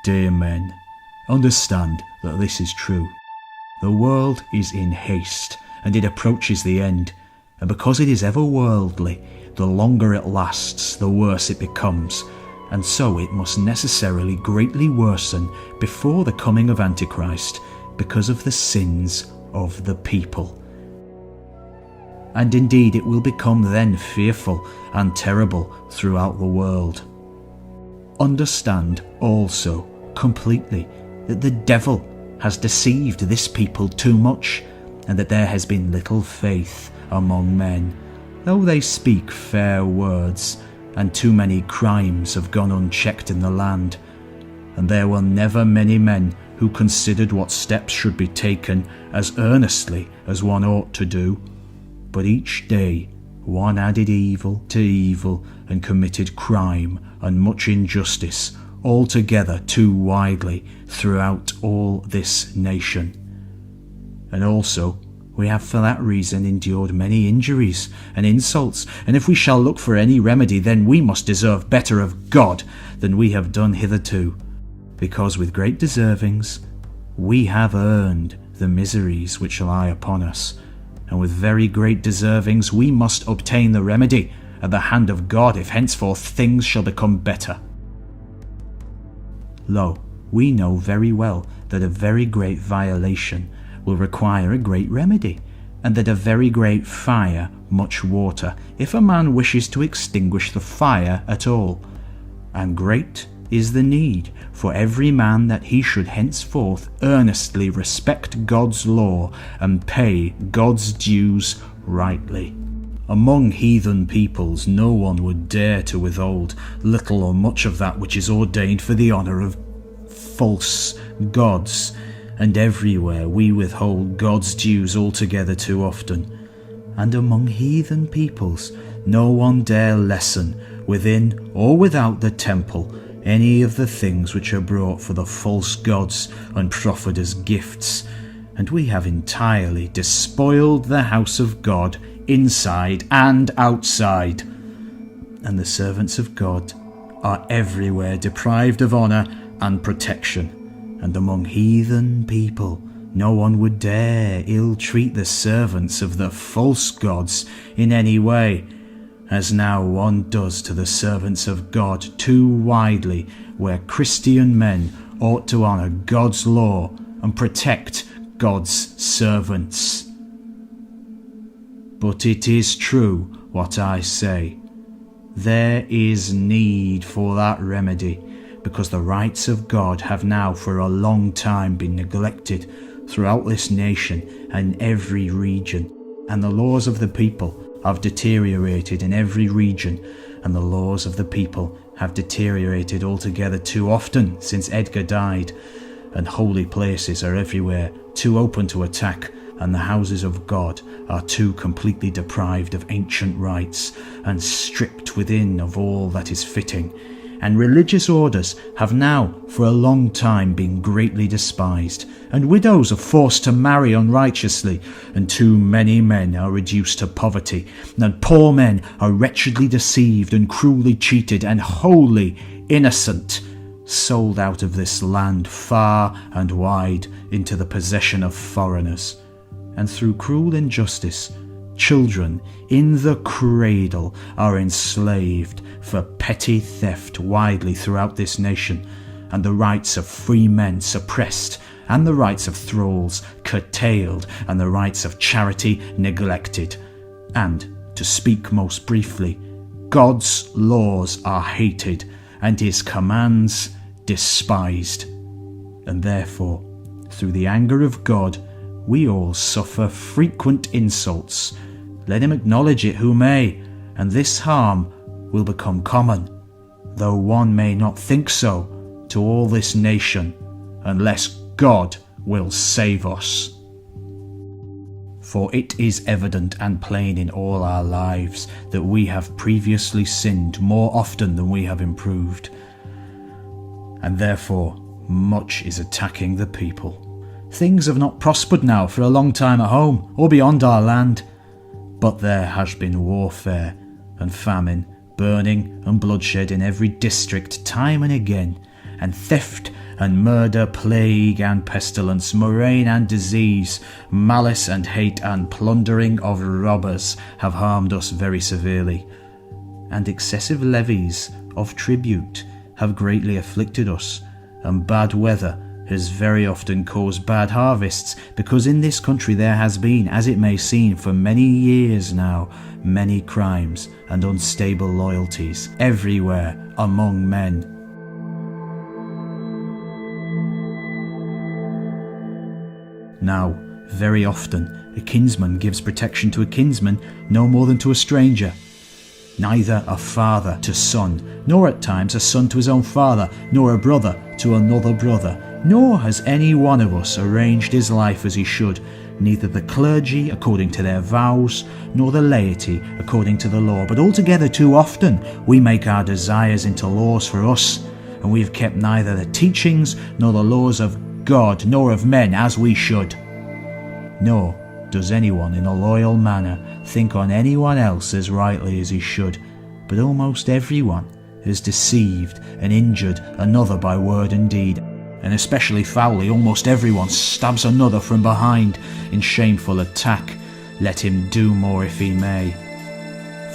Dear men, understand that this is true. The world is in haste, and it approaches the end, and because it is ever worldly, the longer it lasts, the worse it becomes, and so it must necessarily greatly worsen before the coming of Antichrist, because of the sins of the people. And indeed it will become then fearful and terrible throughout the world. Understand also completely that the devil has deceived this people too much, and that there has been little faith among men, though they speak fair words, and too many crimes have gone unchecked in the land. And there were never many men who considered what steps should be taken as earnestly as one ought to do, but each day one added evil to evil, and committed crime and much injustice, altogether too widely throughout all this nation. And also we have for that reason endured many injuries and insults, and if we shall look for any remedy, then we must deserve better of God than we have done hitherto, because with great deservings we have earned the miseries which lie upon us, and with very great deservings we must obtain the remedy at the hand of God, if henceforth things shall become better. Lo, we know very well that a very great violation will require a great remedy, and that a very great fire much water, if a man wishes to extinguish the fire at all. And great is the need for every man that he should henceforth earnestly respect God's law and pay God's dues rightly. Among heathen peoples no one would dare to withhold little or much of that which is ordained for the honour of false gods, and everywhere we withhold God's dues altogether too often. And among heathen peoples no one dare lessen, within or without the temple, any of the things which are brought for the false gods and proffered as gifts, and we have entirely despoiled the house of God inside and outside, and the servants of God are everywhere deprived of honour and protection. And among heathen people no one would dare ill-treat the servants of the false gods in any way, as now one does to the servants of God too widely, where Christian men ought to honour God's law and protect God's servants. But it is true what I say. There is need for that remedy, because the rights of God have now for a long time been neglected throughout this nation and every region, and the laws of the people have deteriorated in every region, and the laws of the people have deteriorated altogether too often since Edgar died, and holy places are everywhere too open to attack, and the houses of God are too completely deprived of ancient rites and stripped within of all that is fitting, and religious orders have now for a long time been greatly despised, and widows are forced to marry unrighteously, and too many men are reduced to poverty, and poor men are wretchedly deceived and cruelly cheated, and wholly innocent sold out of this land far and wide into the possession of foreigners. And through cruel injustice, children in the cradle are enslaved for petty theft widely throughout this nation, and the rights of free men suppressed, and the rights of thralls curtailed, and the rights of charity neglected. And, to speak most briefly, God's laws are hated, and his commands despised. And therefore, through the anger of God, we all suffer frequent insults. Let him acknowledge it who may, and this harm will become common, though one may not think so, to all this nation, unless God will save us. For it is evident and plain in all our lives that we have previously sinned more often than we have improved, and therefore much is attacking the people. Things have not prospered now for a long time at home or beyond our land, but there has been warfare and famine, burning and bloodshed in every district time and again, and theft and murder, plague and pestilence, murrain and disease, malice and hate and plundering of robbers have harmed us very severely. And excessive levies of tribute have greatly afflicted us, and bad weather has very often caused bad harvests, because in this country there has been, as it may seem, for many years now, many crimes and unstable loyalties everywhere among men. Now, very often, a kinsman gives protection to a kinsman no more than to a stranger. Neither a father to son, nor at times a son to his own father, nor a brother to another brother, nor has any one of us arranged his life as he should, neither the clergy according to their vows, nor the laity according to the law. But altogether too often we make our desires into laws for us, and we have kept neither the teachings nor the laws of God nor of men as we should. Nor does anyone in a loyal manner think on anyone else as rightly as he should, but almost everyone has deceived and injured another by word and deed, and especially foully almost everyone stabs another from behind in shameful attack, let him do more if he may.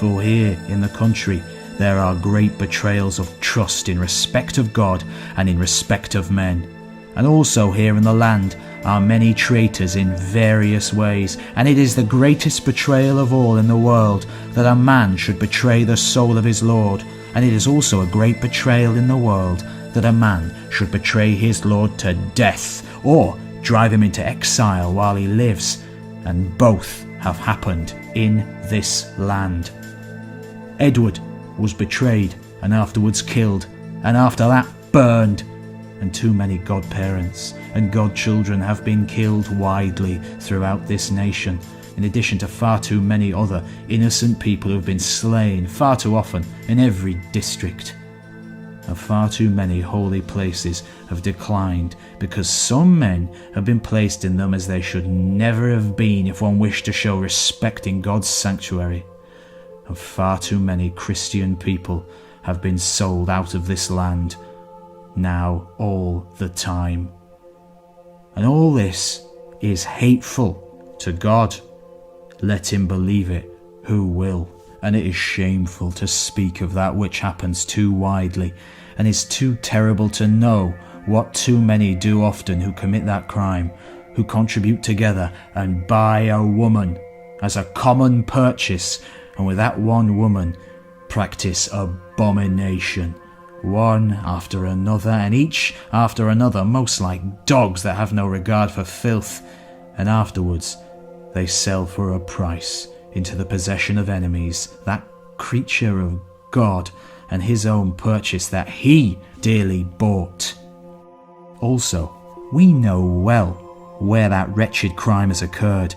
For here in the country there are great betrayals of trust in respect of God and in respect of men, and also here in the land are many traitors in various ways, and it is the greatest betrayal of all in the world that a man should betray the soul of his Lord, and it is also a great betrayal in the world that a man should betray his Lord to death, or drive him into exile while he lives, and both have happened in this land. Edward was betrayed and afterwards killed, and after that burned, and too many godparents and godchildren have been killed widely throughout this nation, in addition to far too many other innocent people who have been slain far too often in every district. And far too many holy places have declined because some men have been placed in them as they should never have been if one wished to show respect in God's sanctuary. And far too many Christian people have been sold out of this land, now all the time. And all this is hateful to God. Let him believe it who will. And it is shameful to speak of that which happens too widely, and is too terrible to know what too many do often who commit that crime, who contribute together and buy a woman as a common purchase, and with that one woman practice abomination, one after another, and each after another, most like dogs that have no regard for filth, and afterwards they sell for a price into the possession of enemies that creature of God and his own purchase that he dearly bought. Also, we know well where that wretched crime has occurred,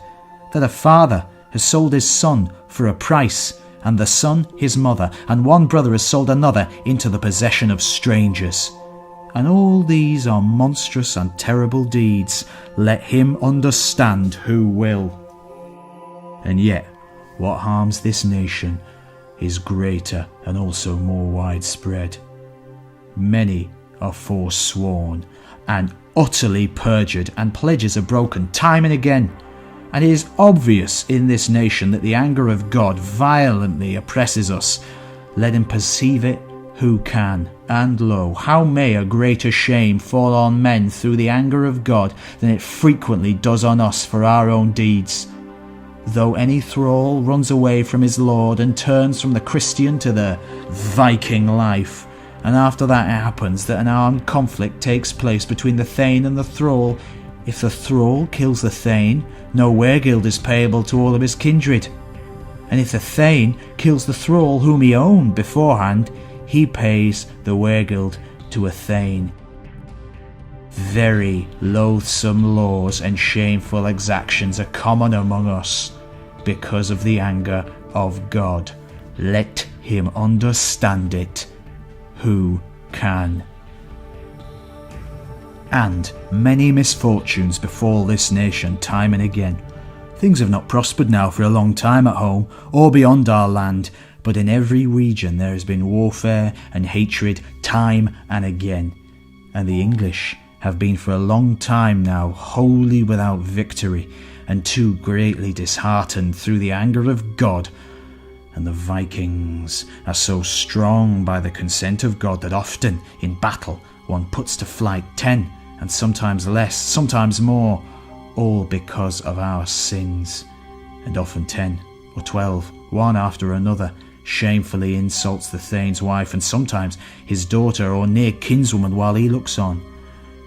that a father has sold his son for a price, and the son his mother, and one brother has sold another into the possession of strangers. And all these are monstrous and terrible deeds, let him understand who will. And yet, what harms this nation is greater and also more widespread. Many are forsworn and utterly perjured, and pledges are broken time and again. And it is obvious in this nation that the anger of God violently oppresses us. Let him perceive it who can. And lo, how may a greater shame fall on men through the anger of God than it frequently does on us for our own deeds? Though any thrall runs away from his lord and turns from the Christian to the Viking life, and after that it happens that an armed conflict takes place between the thane and the thrall, if the thrall kills the thane, no weregild is payable to all of his kindred. And if the thane kills the thrall whom he owned beforehand, he pays the weregild to a thane. Very loathsome laws and shameful exactions are common among us because of the anger of God. Let him understand it who can. And many misfortunes befall this nation time and again. Things have not prospered now for a long time at home or beyond our land, but in every region there has been warfare and hatred time and again. and the English have been for a long time now wholly without victory, and too greatly disheartened through the anger of God. And the Vikings are so strong by the consent of God that often in battle one puts to flight 10, and sometimes less, sometimes more, all because of our sins. And often 10 or 12, one after another, shamefully insults the Thane's wife, and sometimes his daughter or near kinswoman while he looks on,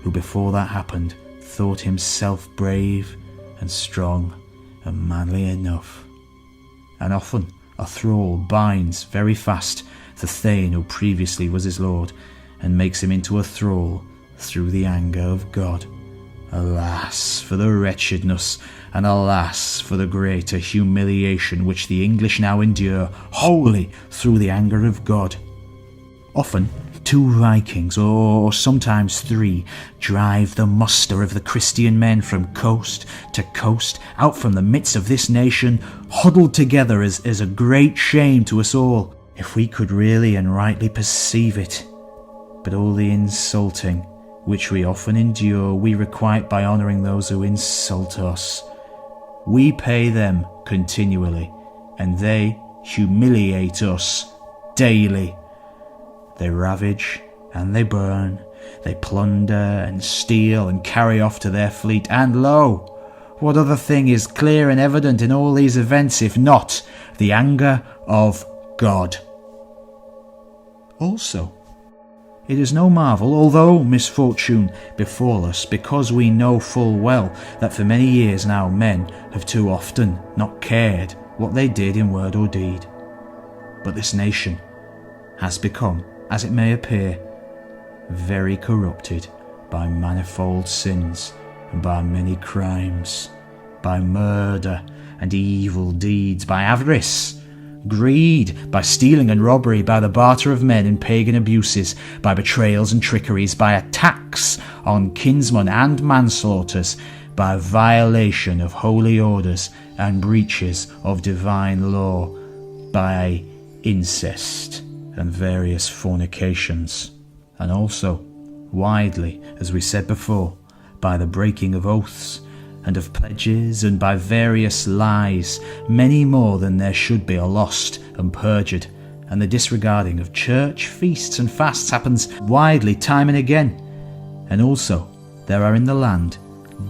who before that happened thought himself brave and strong and manly enough. And often a thrall binds very fast the Thane who previously was his lord, and makes him into a thrall through the anger of God. Alas for the wretchedness, and alas for the greater humiliation which the English now endure wholly through the anger of God. Often 2 Vikings, or sometimes 3, drive the muster of the Christian men from coast to coast, out from the midst of this nation, huddled together as a great shame to us all, if we could really and rightly perceive it. But all the insulting which we often endure, we requite by honouring those who insult us. We pay them continually, and they humiliate us daily. They ravage and they burn, they plunder and steal and carry off to their fleet, and lo, what other thing is clear and evident in all these events if not the anger of God? Also, it is no marvel, although misfortune befall us, because we know full well that for many years now men have too often not cared what they did in word or deed. But this nation has become, as it may appear, very corrupted by manifold sins and by many crimes, by murder and evil deeds, by avarice, greed, by stealing and robbery, by the barter of men and pagan abuses, by betrayals and trickeries, by attacks on kinsmen and manslaughters, by violation of holy orders and breaches of divine law, by incest and various fornications, and also, widely, as we said before, by the breaking of oaths and of pledges, and by various lies, many more than there should be are lost and perjured, and the disregarding of church feasts and fasts happens widely time and again. And also there are in the land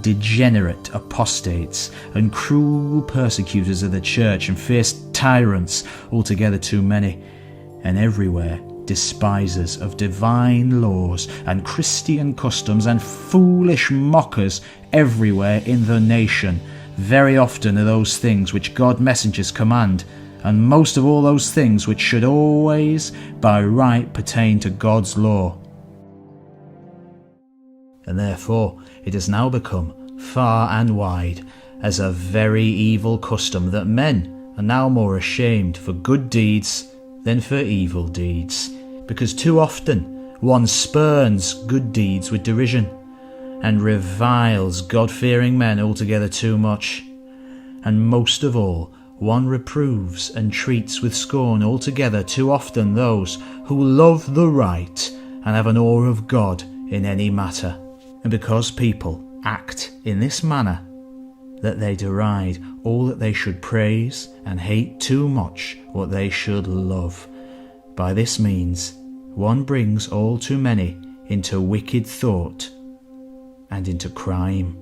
degenerate apostates and cruel persecutors of the church, and fierce tyrants, altogether too many, and everywhere despisers of divine laws and Christian customs, and foolish mockers everywhere in the nation. Very often are those things which God messengers command, and most of all those things which should always by right pertain to God's law. And therefore it has now become far and wide as a very evil custom that men are now more ashamed for good deeds than for evil deeds, because too often one spurns good deeds with derision, and reviles God-fearing men altogether too much, and most of all one reproves and treats with scorn altogether too often those who love the right and have an awe of God in any matter. And because people act in this manner, that they deride all that they should praise, and hate too much what they should love. By this means one brings all too many into wicked thought and into crime,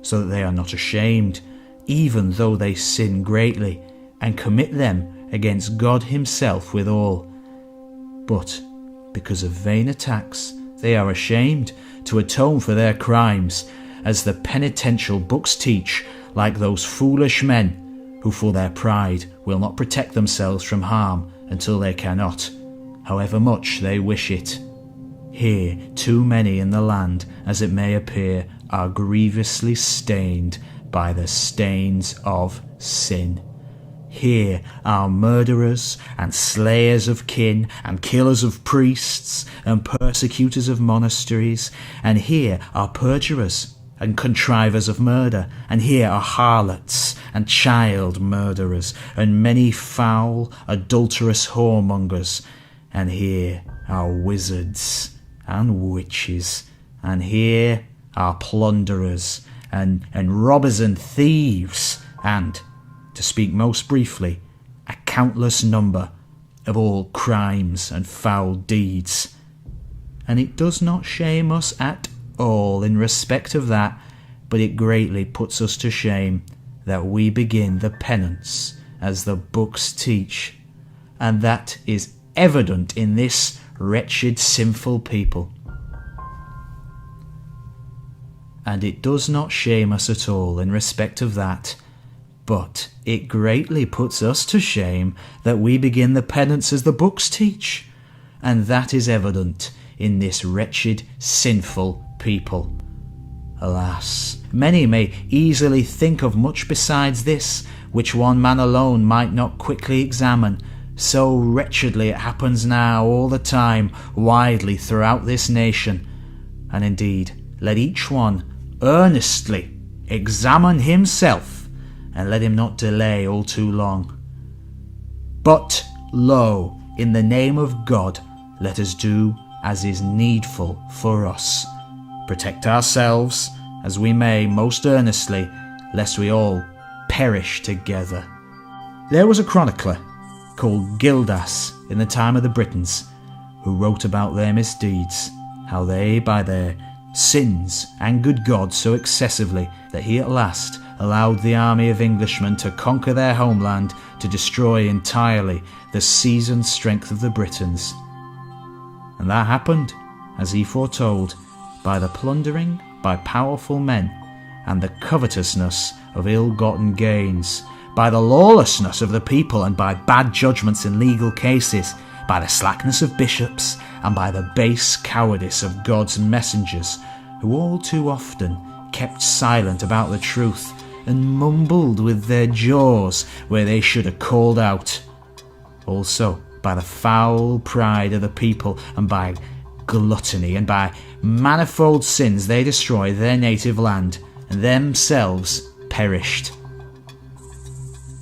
so that they are not ashamed, even though they sin greatly, and commit them against God himself withal. But because of vain attacks they are ashamed to atone for their crimes, as the penitential books teach, like those foolish men who for their pride will not protect themselves from harm until they cannot, however much they wish it. Here too many in the land, as it may appear, are grievously stained by the stains of sin. Here are murderers and slayers of kin, and killers of priests, and persecutors of monasteries, and here are perjurers and contrivers of murder, and here are harlots and child murderers, and many foul adulterous whoremongers, and here are wizards and witches, and here are plunderers, and robbers and thieves, and, to speak most briefly, a countless number of all crimes and foul deeds. And it does not shame us at all in respect of that, but it greatly puts us to shame that we begin the penance as the books teach, and that is evident in this wretched sinful people. And it does not shame us at all in respect of that, but it greatly puts us to shame that we begin the penance as the books teach, and that is evident in this wretched sinful people. Alas, many may easily think of much besides this, which one man alone might not quickly examine. So wretchedly it happens now all the time, widely throughout this nation. And indeed, let each one earnestly examine himself, and let him not delay all too long. But, lo, in the name of God, let us do as is needful for us. Protect ourselves, as we may, most earnestly, lest we all perish together. There was a chronicler called Gildas in the time of the Britons, who wrote about their misdeeds, how they, by their sins, angered God so excessively that he at last allowed the army of Englishmen to conquer their homeland, to destroy entirely the seasoned strength of the Britons. And that happened, as he foretold, by the plundering by powerful men, and the covetousness of ill-gotten gains, by the lawlessness of the people, and by bad judgments in legal cases, by the slackness of bishops, and by the base cowardice of God's messengers, who all too often kept silent about the truth, and mumbled with their jaws where they should have called out. Also by the foul pride of the people, and by gluttony, and by manifold sins they destroyed their native land, and themselves perished.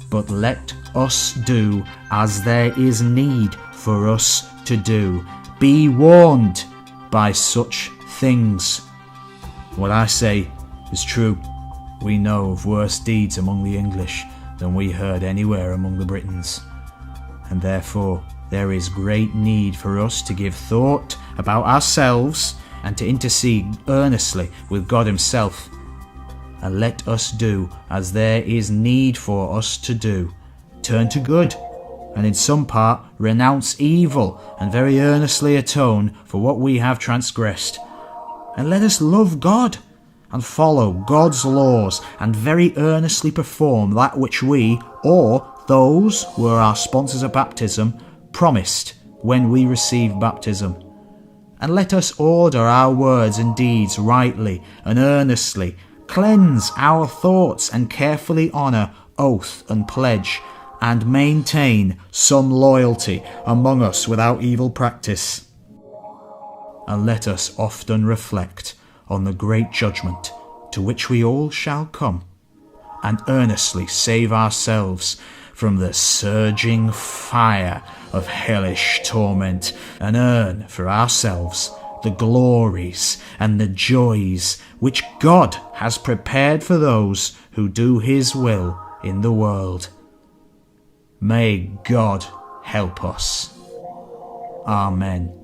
But let us do as there is need for us to do. Be warned by such things. What I say is true. We know of worse deeds among the English than we heard anywhere among the Britons, and therefore there is great need for us to give thought about ourselves and to intercede earnestly with God himself. And let us do as there is need for us to do. Turn to good, and in some part renounce evil, and very earnestly atone for what we have transgressed. And let us love God, and follow God's laws, and very earnestly perform that which we, or those who were our sponsors at baptism, promised when we received baptism. And let us order our words and deeds rightly and earnestly, cleanse our thoughts, and carefully honour oath and pledge, and maintain some loyalty among us without evil practice. And let us often reflect on the great judgment to which we all shall come, and earnestly save ourselves from the surging fire of hellish torment, and earn for ourselves the glories and the joys which God has prepared for those who do his will in the world. May God help us. Amen.